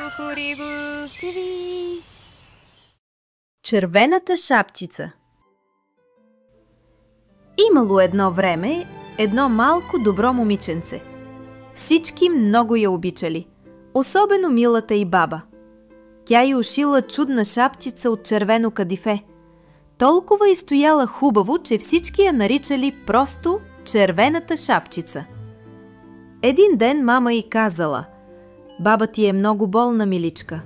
Кукуригу ТВ. Червената шапчица. Имало едно време едно малко добро момиченце. Всички много я обичали, особено милата й баба. Тя й ушила чудна шапчица от червено кадифе. Толкова й стояла хубаво, че всички я наричали просто червената шапчица. Един ден мама й казала: „Баба ти е много болна, миличка.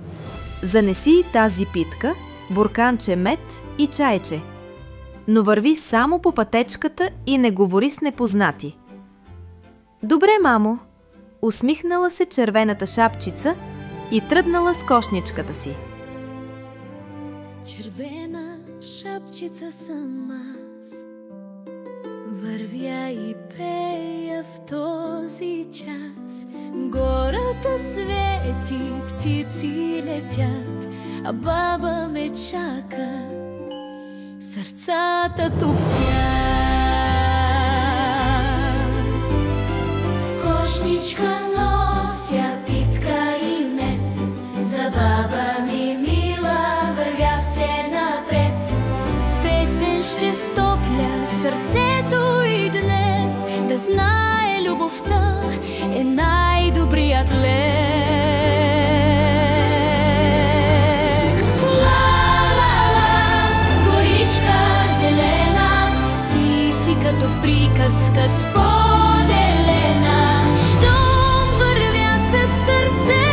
Занеси тази питка, бурканче мед и чайче. Но върви само по пътечката и не говори с непознати.“ „Добре, мамо“, усмихнала се червената шапчица и тръднала с кошничката си. Червена шапчица съм аз, вървя и пея в този час. Гората свети, птици летят, а баба ме чака, сърцата туптят. В кошничка нося питка и мед, за баба ми мила вървя все напред. С песен ще стопля сърцето и днес, да знае любовта е най-добрият лек. Като в приказка споделена, щом вървя със сърце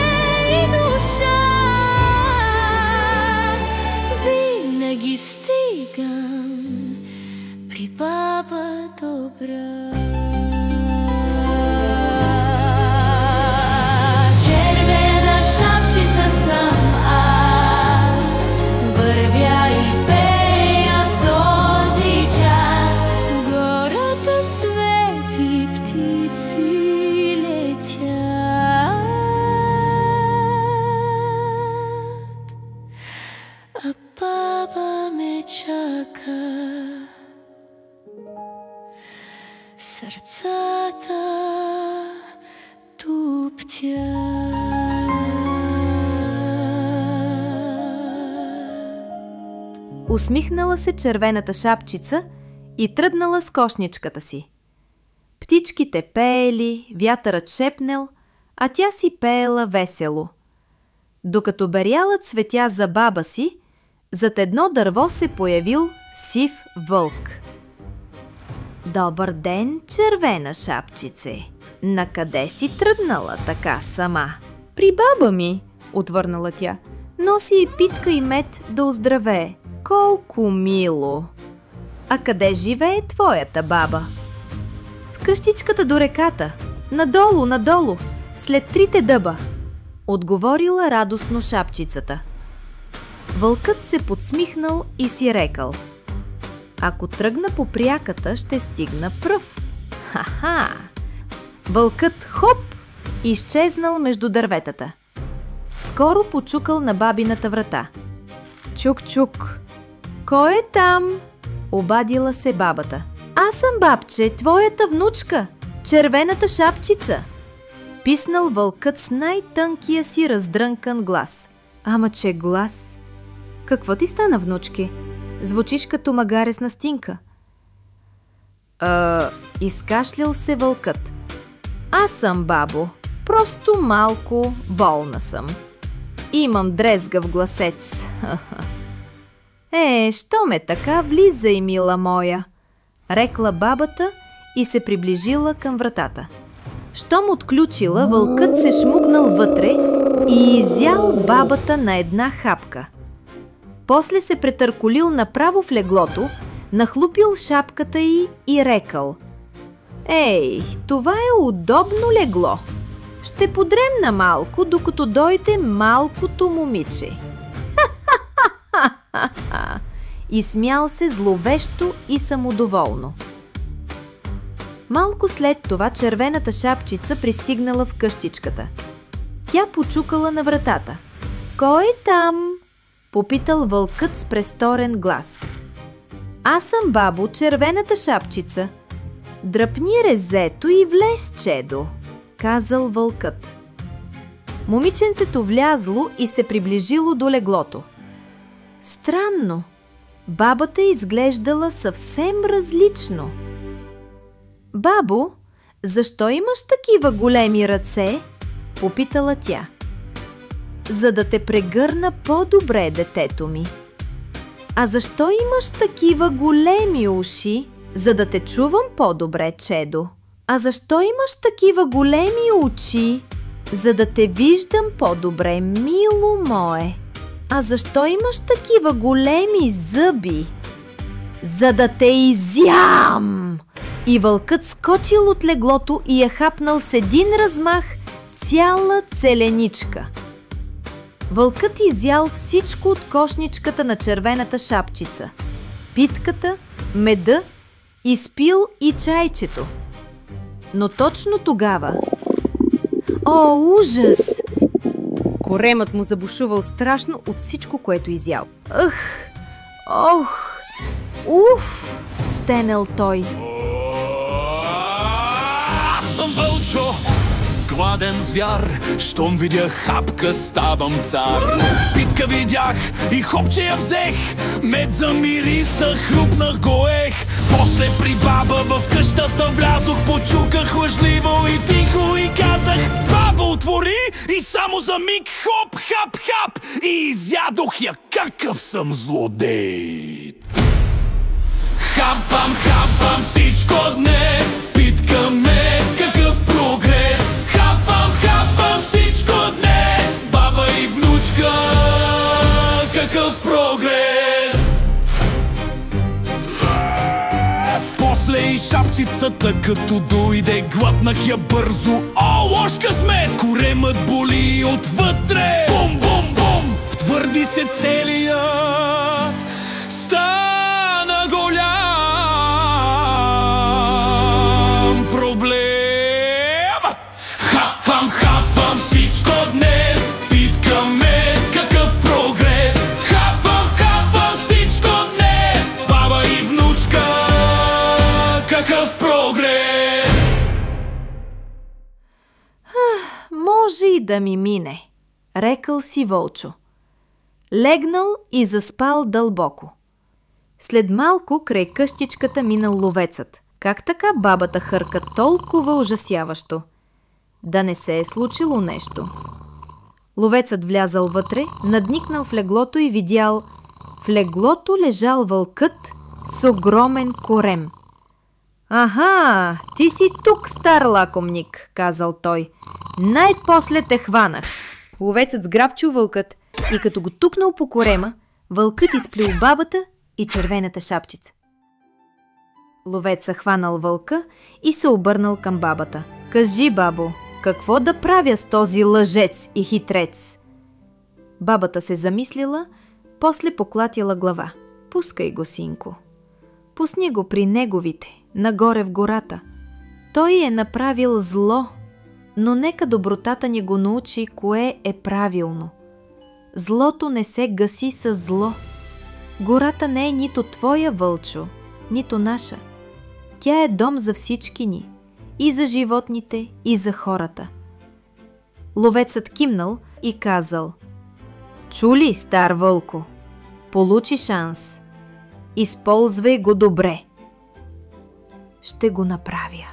и душа, винаги стигам при баба добра. Червена шапчица съм аз, вървя и пея в този час. Гората свети, птици летят, а баба ме чака, сърцата туптят. Усмихнала се червената шапчица и тръднала с кошничката си. Птичките пеели, вятърът шепнел, а тя си пеела весело. Докато беряла цветя за баба си, зад едно дърво се появил сив вълк. „Добър ден, червена шапчице! Накъде си тръгнала така сама?“ „При баба ми“, отвърнала тя. „Носи и питка и мед да оздравее. Колко мило!“ „А къде живее твоята баба?“ „В къщичката до реката. Надолу, надолу, след 3 дъба“, отговорила радостно шапчицата. Вълкът се подсмихнал и си рекал: „Ако тръгна по пряката, ще стигна пръв. Ха-ха!“ Вълкът хоп изчезнал между дърветата. Скоро почукал на бабината врата. „Чук-чук! Кой е там?“ обадила се бабата. „Аз съм, бабче, твоята внучка, червената шапчица“, писнал вълкът с най-тънкия си раздрънкан глас. „Ама че глас! Какво ти стана, внучки? Звучиш като магаре с настинка.“ Изкашлял се вълкът. „Аз съм, бабо, просто малко болна съм. Имам дрезгав гласец.“ „Щом е така, влизай, мила моя“, рекла бабата и се приближила към вратата. Щом отключила, вълкът се шмугнал вътре и изял бабата на една хапка. После се претърколил направо в леглото, нахлупил шапката й и рекал: „Ей, това е удобно легло. Ще подремна малко, докато дойде малкото момиче.“ И смял се зловещо и самодоволно. Малко след това червената шапчица пристигнала в къщичката. Тя почукала на вратата. „Кой е там?“ попитал вълкът с престорен глас. „Аз съм, бабо, червената шапчица. Дръпни резето и влез, чедо“, казал вълкът. Момиченцето влязло и се приближило до леглото. Странно, бабата изглеждала съвсем различно. Бабо, защо имаш такива големи ръце? Попитала тя. За да те прегърна по-добре, детето ми. А защо имаш такива големи уши? За да те чувам по-добре, чедо. А защо имаш такива големи очи? За да те виждам по-добре, мило мое. А защо имаш такива големи зъби? За да те изям! И вълкът скочил от леглото и я хапнал с един размах цяла целеничка. Вълкът изял всичко от кошничката на червената шапчица. Питката, меда, изпил и чайчето. Но точно тогава... О, ужас! Коремът му забушувал страшно от всичко, което изял. Ох! Уф! Стенел той. Аз съм вълчо, гладен звяр, щом видя хапка ставам цар. Питка видях и хопче я взех, мед замириса, хрупнах го ех. После при баба в къщата влязох, почуках лъжливо и тихо и казах: баба, отвори! И само за миг хоп, хап, хап и изядох я, какъв съм злодей. Хапвам всичко днес, питка мед, какъв прогрес. Хапвам всичко днес, баба и внучка, какъв прогрес. После и шапчицата като дойде, глътнах я бързо. О, лош късмет! Коремът боли отвътре. Бум, бум, бум! Втвърди се целият, стана голям проблем. Хапвам всичко днес, питка мед, какъв прогрес. Хапвам всичко днес, баба и внучка, какъв прогрес. Може и да ми мине, рекъл си вълчо. Легнал и заспал дълбоко. След малко край къщичката минал ловецът. Как така бабата хърка толкова ужасяващо? Да не се е случило нещо. Ловецът влязал вътре, надникнал в леглото и видял: в леглото лежал вълкът с огромен корем. Аха, ти си тук, стар лакомник, казал той. Най-после те хванах. Ловецът сграбчил вълкът и като го тупнал по корема, вълкът изплюл бабата и червената шапчица. Ловецът хванал вълка и се обърнал към бабата. Кажи, бабо, какво да правя с този лъжец и хитрец? Бабата се замислила, после поклатила глава. Пускай го, синко. Пусни го при неговите, нагоре в гората. Той е направил зло, но нека добротата ни го научи кое е правилно. Злото не се гаси с зло. Гората не е нито твоя, вълчо, нито наша. Тя е дом за всички ни, и за животните, и за хората. Ловецът кимнал и казал: чули, стар вълко, получи шанс. Използвай го добре. Ще го направя,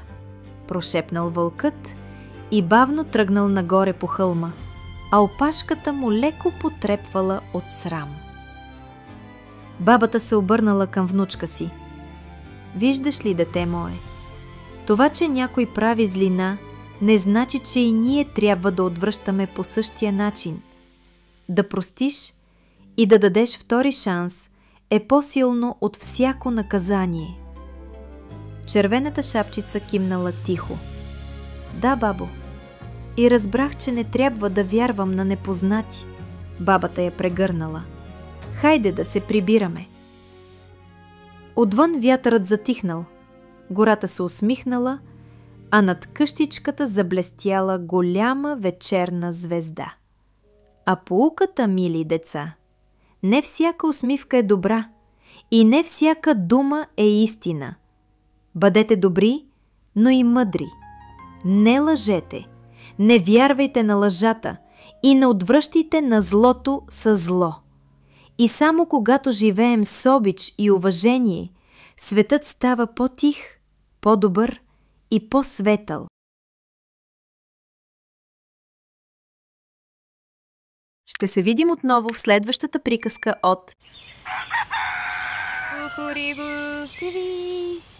прошепнал вълкът и бавно тръгнал нагоре по хълма, а опашката му леко потрепвала от срам. Бабата се обърнала към внучка си. Виждаш ли, дете мое, това, че някой прави злина, не значи, че и ние трябва да отвръщаме по същия начин. Да простиш и да дадеш втори шанс е по-силно от всяко наказание. Червената шапчица кимнала тихо. Да, бабо. И разбрах, че не трябва да вярвам на непознати. Бабата я прегърнала. Хайде да се прибираме. Отвън вятърът затихнал. Гората се усмихнала, а над къщичката заблестяла голяма вечерна звезда. А поуката, мили деца, не всяка усмивка е добра и не всяка дума е истина. Бъдете добри, но и мъдри. Не лъжете, не вярвайте на лъжата и не отвръщайте на злото със зло. И само когато живеем с обич и уважение, светът става по-тих, по-добър и по-светъл. Ще се видим отново в следващата приказка от Кукуригу ТВ.